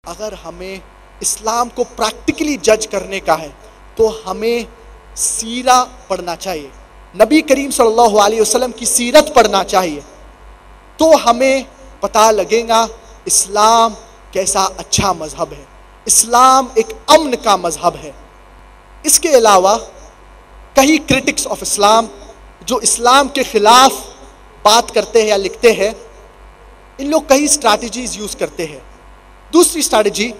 अगर हमें इस्लाम को प्रैक्टिकली जज करने का है तो हमें सीरा पढ़ना चाहिए, नबी करीम सल्लल्लाहु अलैहि वसल्लम की सीरत पढ़ना चाहिए। तो हमें पता लगेगा इस्लाम कैसा अच्छा मजहब है, इस्लाम एक अमन का मजहब है। इसके अलावा कई क्रिटिक्स ऑफ इस्लाम जो इस्लाम के खिलाफ बात करते हैं या लिखते हैं, इन लोग कई स्ट्रैटेजीज यूज करते हैं। दूसरी स्ट्रैटेजी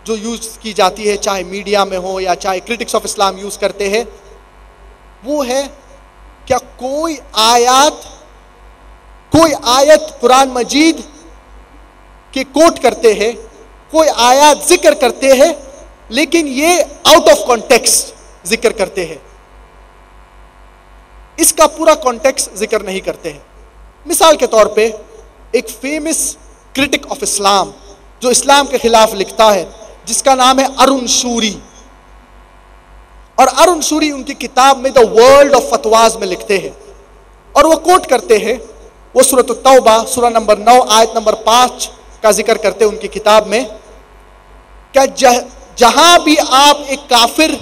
जो यूज की जाती है, चाहे मीडिया में हो या चाहे क्रिटिक्स ऑफ इस्लाम यूज करते हैं, वो है क्या कोई आयत कुरान मजीद के कोट करते हैं, कोई आयत जिक्र करते हैं, लेकिन ये आउट ऑफ कॉन्टेक्स्ट जिक्र करते हैं, इसका पूरा कॉन्टेक्स्ट जिक्र नहीं करते हैं। मिसाल के तौर पे एक फेमस क्रिटिक ऑफ इस्लाम जो इस्लाम के खिलाफ लिखता है, जिसका नाम है अरुण शूरी, और अरुण शूरी उनकी किताब में द वर्ल्ड ऑफ फतवाज में लिखते हैं, और वो कोट करते हैं, वो सूरत तौबा सूरा नंबर 9 आयत नंबर 5 का जिक्र करते हैं उनकी किताब में, क्या जहां भी आप एक काफिर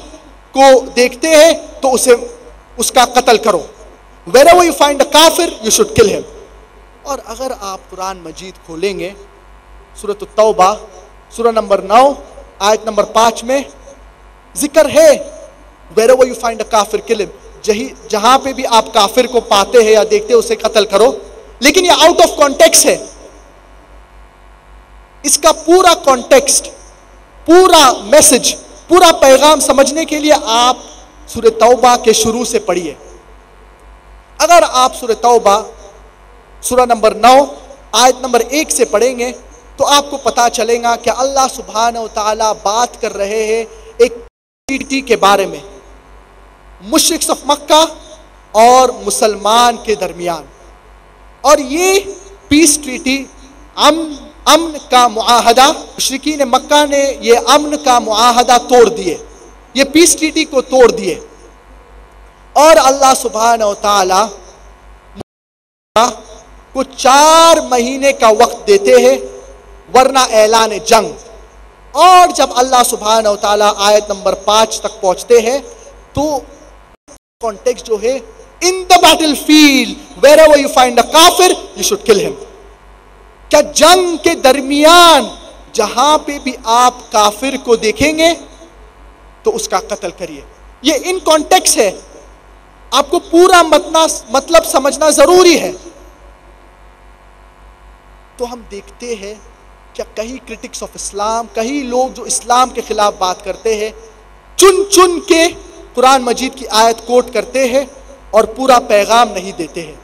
को देखते हैं तो उसका कत्ल करो, wherever you find a kafir you should kill him। और अगर आप कुरान मजीद खोलेंगे सूरत तौबा सूरा नंबर 9 आयत नंबर 5 में जिक्र है wherever you find a kafir kill him, जहां पे भी आप काफिर को पाते हैं या देखते हैं उसे कत्ल करो, लेकिन ये आउट ऑफ कॉन्टेक्स्ट है। इसका पूरा कॉन्टेक्स्ट, पूरा मैसेज, पूरा पैगाम समझने के लिए आप सूरह तौबा के शुरू से पढ़िए। अगर आप सूरह तौबा सूरा नंबर 9 आयत नंबर 1 से पढ़ेंगे तो आपको पता चलेगा कि अल्लाह सुब्हानहू व तआला बात कर रहे हैं एक ट्रीटी के बारे में, मुशरिक्स ऑफ मक्का और मुसलमान के दरमियान। और ये पीस ट्रीटी, अमन का मुआहदा, मुशरिकीन मक्का ने ये अमन का मुआहदा तोड़ दिए, ये पीस ट्रीटी को तोड़ दिए, और अल्लाह सुब्हानहू व तआला को 4 महीने का वक्त देते हैं वरना ऐलान जंग। और जब अल्लाह सुब्हानहू व तआला आयत नंबर 5 तक पहुंचते हैं तो कॉन्टेक्स्ट जो है, in the battle field wherever you find a काफिर यू शुड किल हिम, क्या जंग के दरमियान जहां पे भी आप काफिर को देखेंगे तो उसका कत्ल करिए। ये इन कॉन्टेक्स्ट है, आपको पूरा मतलब समझना जरूरी है। तो हम देखते हैं क्या कई क्रिटिक्स ऑफ इस्लाम, कई लोग जो इस्लाम के खिलाफ बात करते हैं, चुन चुन के कुरान मजीद की आयत कोट करते हैं और पूरा पैगाम नहीं देते हैं।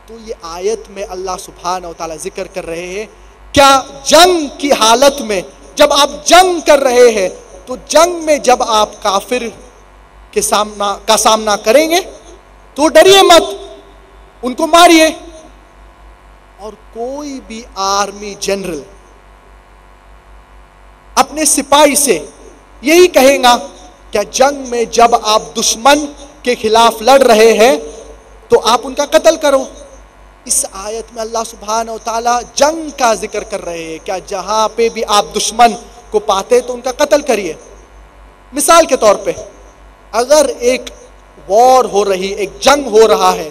तो ये आयत में अल्लाह सुब्हानहू व तआला जिक्र कर रहे हैं, क्या जंग की हालत में जब आप जंग कर रहे हैं तो जंग में जब आप काफिर के सामना करेंगे तो डरिए मत, उनको मारिए। और कोई भी आर्मी जनरल अपने सिपाही से यही कहेगा, क्या जंग में जब आप दुश्मन के खिलाफ लड़ रहे हैं तो आप उनका कत्ल करो। इस आयत में अल्लाह सुब्हानहू व तआला जंग का जिक्र कर रहे हैं, क्या जहां पे भी आप दुश्मन को पाते तो उनका कत्ल करिए। मिसाल के तौर पे अगर एक वॉर हो रही, एक जंग हो रहा है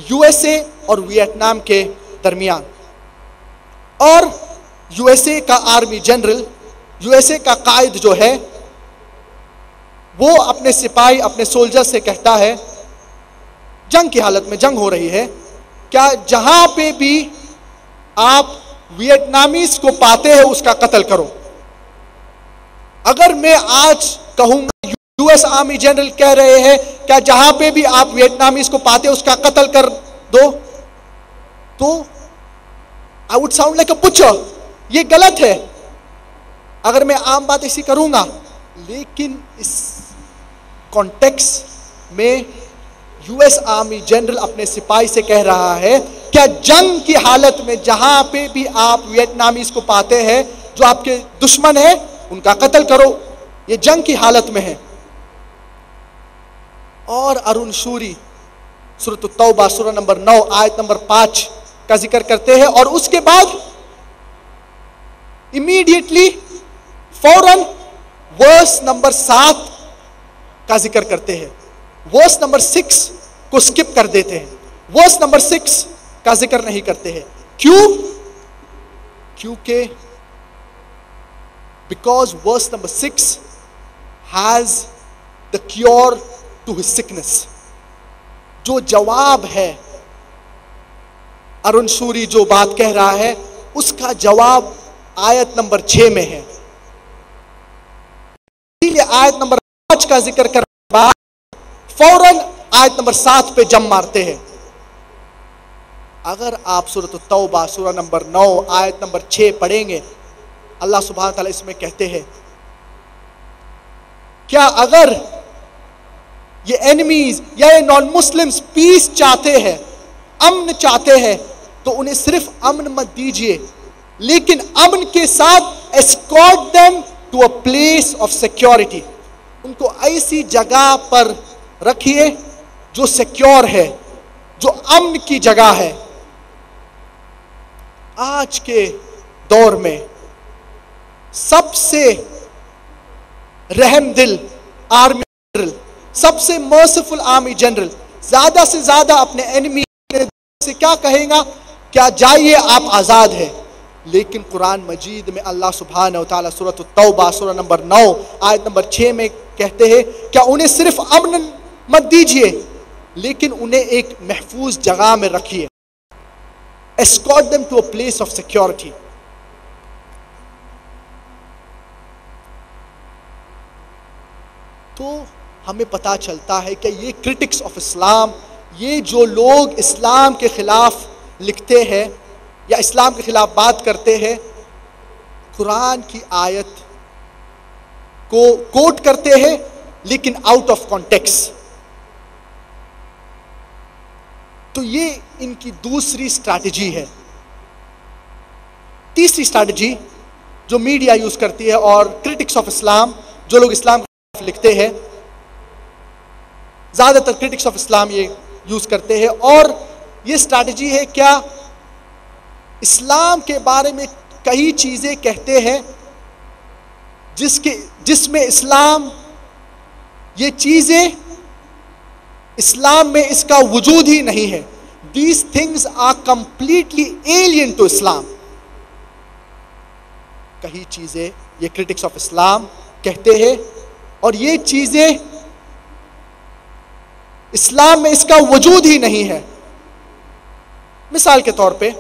यूएसए और वियतनाम के दरमियान, और यूएसए का आर्मी जनरल, यूएसए का कायद जो है, वो अपने सिपाही, अपने सोल्जर से कहता है, जंग की हालत में जंग हो रही है, क्या जहां पे भी आप वियतनामीज को पाते हैं उसका कत्ल करो। अगर मैं आज कहूंगा, यूएस आर्मी जनरल कह रहे हैं, क्या जहां पे भी आप वियतनामीज को पाते हैं उसका कत्ल कर दो, तो I would sound like a butcher, ये गलत है अगर मैं आम बात ऐसी करूंगा। लेकिन इस कॉन्टेक्स्ट में यूएस आर्मी जनरल अपने सिपाही से कह रहा है, क्या जंग की हालत में जहां पे भी आप वियतनामीज को पाते हैं जो आपके दुश्मन है उनका कत्ल करो, ये जंग की हालत में है। और अरुण शूरी सूरत तौबा सूरा नंबर 9 आयत नंबर 5 का जिक्र करते हैं, और उसके बाद इमीडिएटली फौरन वर्स नंबर 7 का जिक्र करते हैं, वर्स नंबर 6 को स्किप कर देते हैं, वर्स नंबर 6 का जिक्र नहीं करते हैं। क्यों? क्योंकि because verse number 6 has the cure to his sickness. जो जवाब है, अरुण शूरी जो बात कह रहा है, उसका जवाब आयत नंबर 6 में है। इसलिए आयत नंबर 5 का जिक्र करने के बाद फौरन आयत नंबर 7 पे जम मारते हैं। अगर आप सूरत तौबा सूरा नंबर 9 आयत नंबर 6 पढ़ेंगे, अल्लाह सुब्हानहू तआला इसमें कहते हैं, क्या अगर ये एनिमीज या ये नॉन मुस्लिम्स पीस चाहते हैं, अमन चाहते हैं, तो उन्हें सिर्फ अमन मत दीजिए, लेकिन अमन के साथ escort them to a place of security. उनको ऐसी जगह पर रखिए जो सिक्योर है, जो अमन की जगह है। आज के दौर में सबसे रहमदिल आर्मी जनरल, सबसे मर्सीफुल आर्मी जनरल ज्यादा से ज्यादा अपने एनिमी से क्या कहेगा? क्या जाइए आप आजाद है। लेकिन कुरान मजीद में अल्लाह सुब्हानहू तआला सूरत तौबा सूरा नंबर 9 आयत नंबर 6 में कहते हैं, क्या उन्हें सिर्फ अमन मत दीजिए, लेकिन उन्हें एक महफूज जगह में रखिए, escort them to a place of security. तो हमें पता चलता है कि ये क्रिटिक्स ऑफ इस्लाम, ये जो लोग इस्लाम के खिलाफ लिखते हैं या इस्लाम के खिलाफ बात करते हैं, कुरान की आयत को कोट करते हैं लेकिन आउट ऑफ कॉन्टेक्स्ट। तो ये इनकी दूसरी स्ट्रैटेजी है। तीसरी स्ट्रैटेजी जो मीडिया यूज करती है और क्रिटिक्स ऑफ इस्लाम, जो लोग इस्लाम के खिलाफ लिखते हैं, ज्यादातर क्रिटिक्स ऑफ इस्लाम ये यूज करते हैं, और ये स्ट्रैटेजी है क्या? इस्लाम के बारे में कई चीजें कहते हैं जिसमें इस्लाम, ये चीजें इस्लाम में इसका वजूद ही नहीं है। These things are completely alien to Islam. कई चीजें ये क्रिटिक्स ऑफ इस्लाम कहते हैं और ये चीजें इस्लाम में इसका वजूद ही नहीं है। मिसाल के तौर पे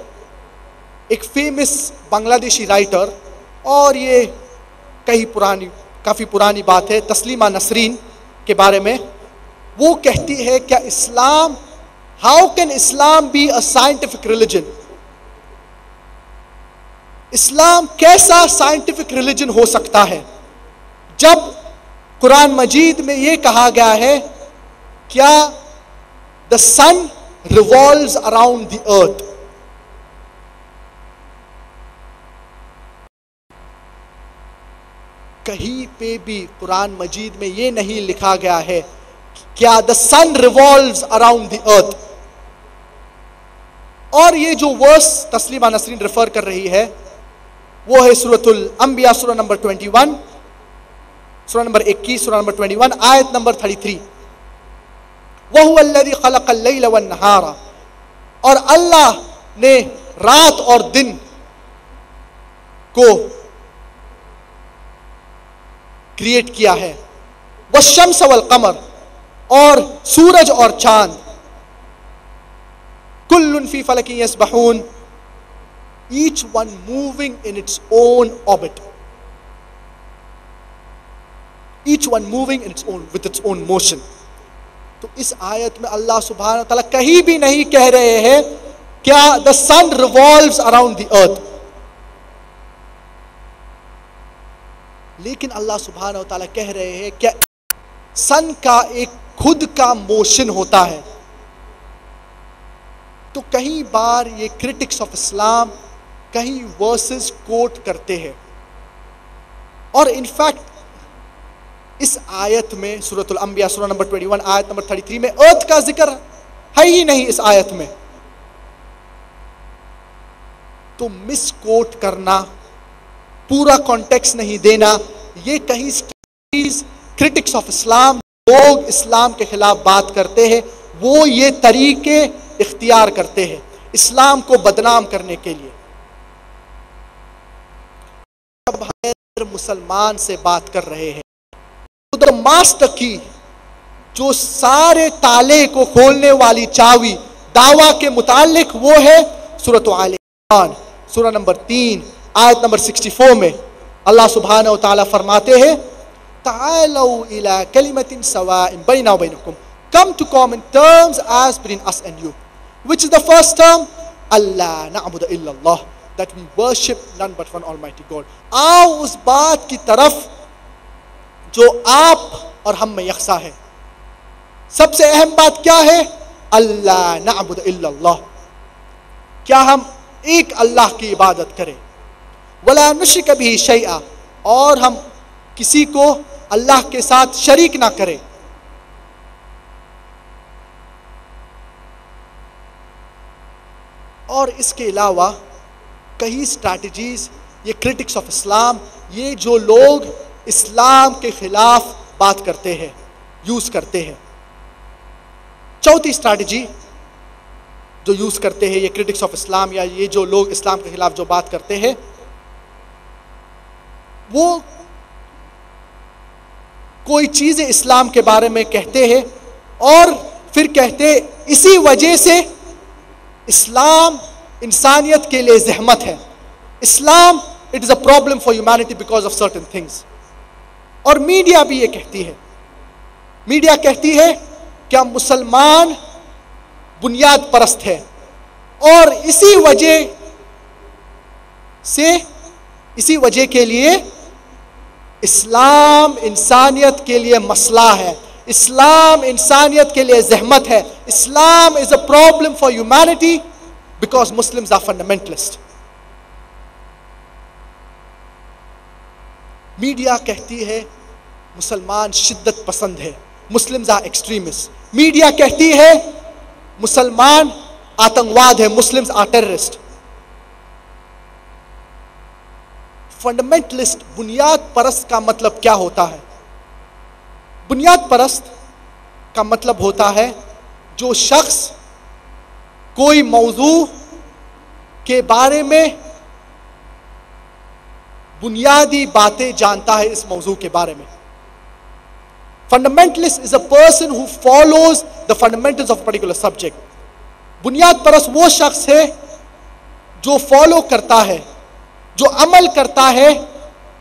एक फेमस बांग्लादेशी राइटर, और ये काफी पुरानी बात है, तस्लीमा नसरीन के बारे में, वो कहती है, क्या इस्लाम, how can Islam be a scientific religion? इस्लाम कैसा साइंटिफिक रिलीजन हो सकता है जब कुरान मजीद में यह कहा गया है, क्या the sun revolves around the earth. कहीं पे भी कुरान मजीद में यह नहीं लिखा गया है क्या the sun revolves around the earth. और ये जो वर्स तस्लीमा नसरीन रेफर कर रही है वो है सूरतुल अंबिया सूरा नंबर 21, सूरा नंबर 21, सूरा नंबर 21 आयत नंबर 33। वहुवल्लज़ी खलक़ल लैला वन्नहारा, और अल्लाह ने रात और दिन को क्रिएट किया है। वश्शम्स वल कमर, और सूरज और चांद, कुल्लुन फी फलकिन यस्बहून, each one moving in its own orbit, each one moving in its own with its own motion। तो इस आयत में अल्लाह सुब्हानहू तआला कहीं भी नहीं कह रहे हैं क्या the sun revolves around the earth, लेकिन अल्लाह सुब्हानहू तआला कह रहे हैं क्या सन का एक खुद का मोशन होता है। तो कई बार ये क्रिटिक्स ऑफ इस्लाम कहीं वर्सेस कोट करते हैं, और इनफैक्ट इस आयत में सूरतुल अंबिया सूरा नंबर 21 आयत नंबर 33 में अर्थ का जिक्र है ही नहीं इस आयत में। तो मिस कोट करना पूरा कॉन्टेक्स्ट नहीं देना। ये कहीं स्ट्रैटेजीज क्रिटिक्स ऑफ इस्लाम, लोग इस्लाम के खिलाफ बात करते हैं, वो ये तरीके इख्तियार करते हैं इस्लाम को बदनाम करने के लिए। अब हम मुसलमान से बात कर रहे हैं, द मास्टर की, जो सारे ताले को खोलने वाली चाबी दावा के मुतालिक, वो है सूरत आल इमरान सूरह नंबर 3 आयत नंबर 64 में अल्लाह सुब्हानहू व तआला फरमाते हैं, तालौ इला कलिमतिन सवाइन बैना व बैनकुम, come to common terms as between us and you. Which is the first term? Allah na'budu illallah, that we worship none but one Almighty God. आओ उस बात की तरफ जो आप और हम में यकसा है। सबसे अहम बात क्या है? अल्लाह नअबुदु इल्लल्लाह, क्या हम एक अल्लाह की इबादत करें। वला नुश्रिक बिही शैआ, और हम किसी को अल्लाह के साथ शरीक ना करें। और इसके अलावा कई स्ट्रैटेजीज, ये क्रिटिक्स ऑफ इस्लाम, ये जो लोग इस्लाम के खिलाफ बात करते हैं, यूज करते हैं। चौथी स्ट्रैटेजी जो यूज करते हैं ये क्रिटिक्स ऑफ इस्लाम, या ये जो लोग इस्लाम के खिलाफ जो बात करते हैं, वो कोई चीजें इस्लाम के बारे में कहते हैं और फिर कहते हैं इसी वजह से इस्लाम इंसानियत के लिए जहमत है। Islam it is a problem for humanity because of certain things. और मीडिया भी ये कहती है, मीडिया कहती है कि हम मुसलमान बुनियाद परस्त है और इसी वजह के लिए इस्लाम इंसानियत के लिए मसला है, इस्लाम इंसानियत के लिए जहमत है। Islam is a problem for humanity because Muslims are fundamentalist. Media कहती है मुसलमान शिद्दत पसंद है, मुस्लिम्स आर एक्सट्रीमिस्ट। मीडिया कहती है मुसलमान आतंकवाद है, मुस्लिम्स आर टेररिस्ट। फंडामेंटलिस्ट, बुनियाद परस्त का मतलब क्या होता है? बुनियाद परस्त का मतलब होता है जो शख्स कोई मौजू के बारे में बुनियादी बातें जानता है, इस मौजू के बारे में। Fundamentalist is a person who follows the fundamentals of particular subject. बुनियाद परस्त वो शख्स है जो फॉलो करता है, जो अमल करता है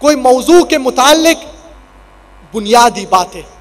कोई मौजू के मुतालिक बुनियादी बातें।